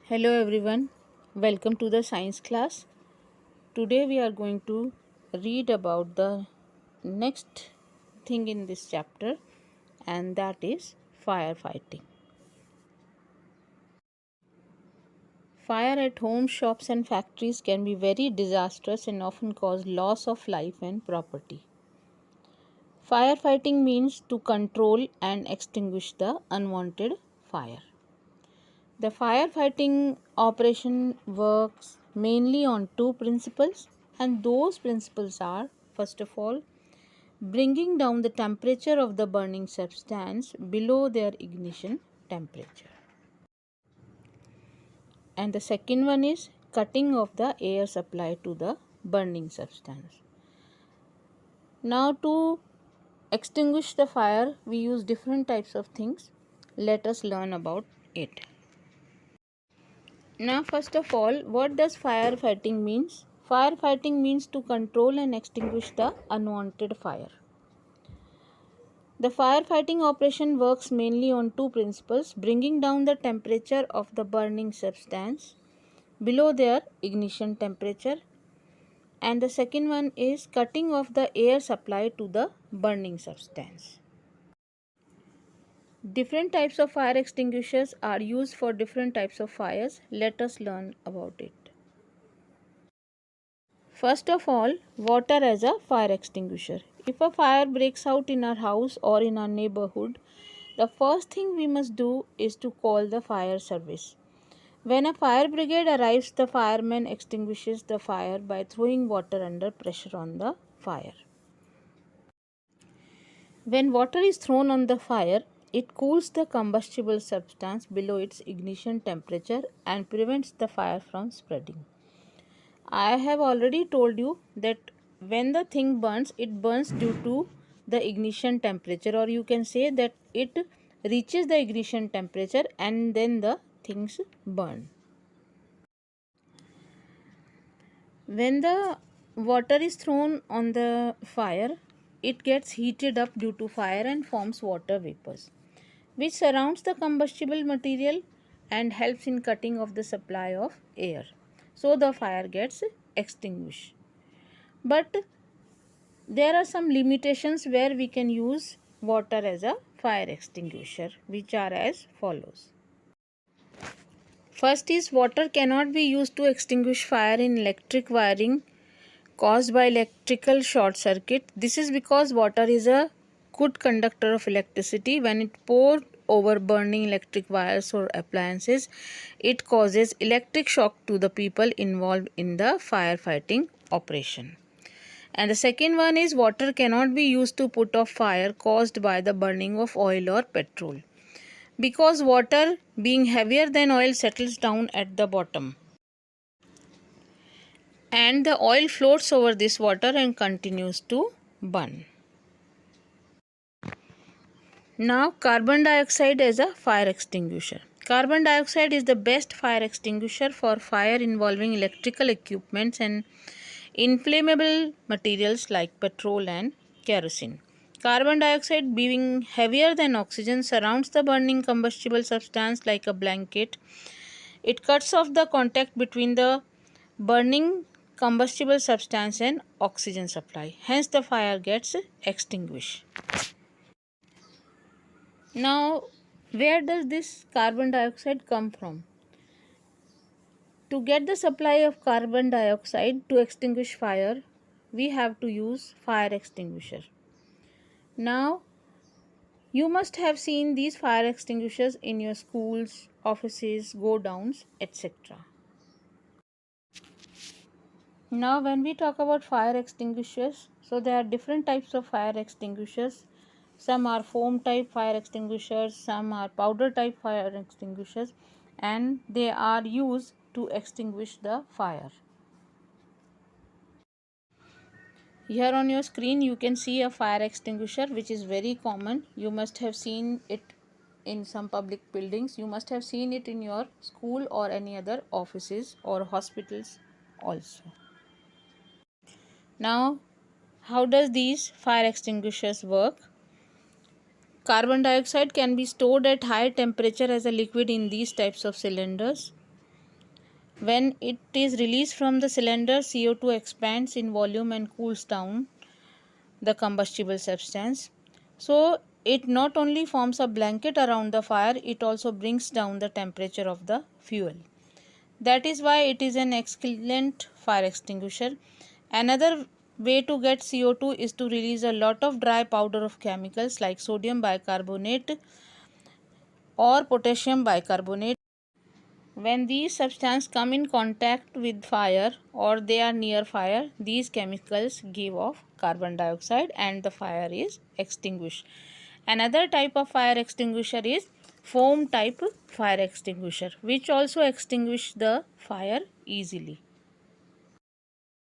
Hello everyone, welcome to the science class. Today we are going to read about the next thing in this chapter, and that is firefighting. Fire at homes, shops and factories can be very disastrous and often cause loss of life and property. Firefighting means to control and extinguish the unwanted fire. The firefighting operation works mainly on two principles, and those principles are, first of all, bringing down the temperature of the burning substance below their ignition temperature. And the second one is cutting off the air supply to the burning substance. Now, to extinguish the fire, we use different types of things. Let us learn about it. Now, first of all, what does firefighting means? Firefighting means to control and extinguish the unwanted fire. The firefighting operation works mainly on two principles: bringing down the temperature of the burning substance below their ignition temperature, and the second one is cutting off the air supply to the burning substance. Different types of fire extinguishers are used for different types of fires. Let us learn about it. First of all, water as a fire extinguisher. If a fire breaks out in our house or in our neighborhood, the first thing we must do is to call the fire service. When a fire brigade arrives, the fireman extinguishes the fire by throwing water under pressure on the fire. When water is thrown on the fire, it cools the combustible substance below its ignition temperature and prevents the fire from spreading. I have already told you that when the thing burns, it burns due to the ignition temperature, or you can say that it reaches the ignition temperature and then the things burn. When the water is thrown on the fire, it gets heated up due to fire and forms water vapors, which surrounds the combustible material and helps in cutting off the supply of air. So the fire gets extinguished. But there are some limitations where we can use water as a fire extinguisher, which are as follows. First is, water cannot be used to extinguish fire in electric wiring caused by electrical short circuit. This is because water is a good conductor of electricity. When it poured over burning electric wires or appliances, it causes electric shock to the people involved in the firefighting operation. And the second one is, water cannot be used to put off fire caused by the burning of oil or petrol, because water, being heavier than oil, settles down at the bottom and the oil floats over this water and continues to burn. Now, carbon dioxide as a fire extinguisher. Carbon dioxide is the best fire extinguisher for fire involving electrical equipments and inflammable materials like petrol and kerosene. Carbon dioxide, being heavier than oxygen, surrounds the burning combustible substance like a blanket. It cuts off the contact between the burning combustible substance and oxygen supply. Hence, the fire gets extinguished. Now, where does this carbon dioxide come from? To get the supply of carbon dioxide to extinguish fire, we have to use fire extinguisher. Now, you must have seen these fire extinguishers in your schools, offices, go downs, etc. Now, when we talk about fire extinguishers, so there are different types of fire extinguishers. Some are foam type fire extinguishers, some are powder type fire extinguishers, and they are used to extinguish the fire. Here on your screen you can see a fire extinguisher, which is very common. You must have seen it in some public buildings. You must have seen it in your school or any other offices or hospitals also. Now, how does these fire extinguishers work? Carbon dioxide can be stored at high temperature as a liquid in these types of cylinders. When it is released from the cylinder, CO2 expands in volume and cools down the combustible substance. So it not only forms a blanket around the fire, it also brings down the temperature of the fuel. That is why it is an excellent fire extinguisher. Another way to get CO2 is to release a lot of dry powder of chemicals like sodium bicarbonate or potassium bicarbonate. When these substances come in contact with fire or they are near fire, these chemicals give off carbon dioxide and the fire is extinguished. Another type of fire extinguisher is foam type fire extinguisher, which also extinguish the fire easily.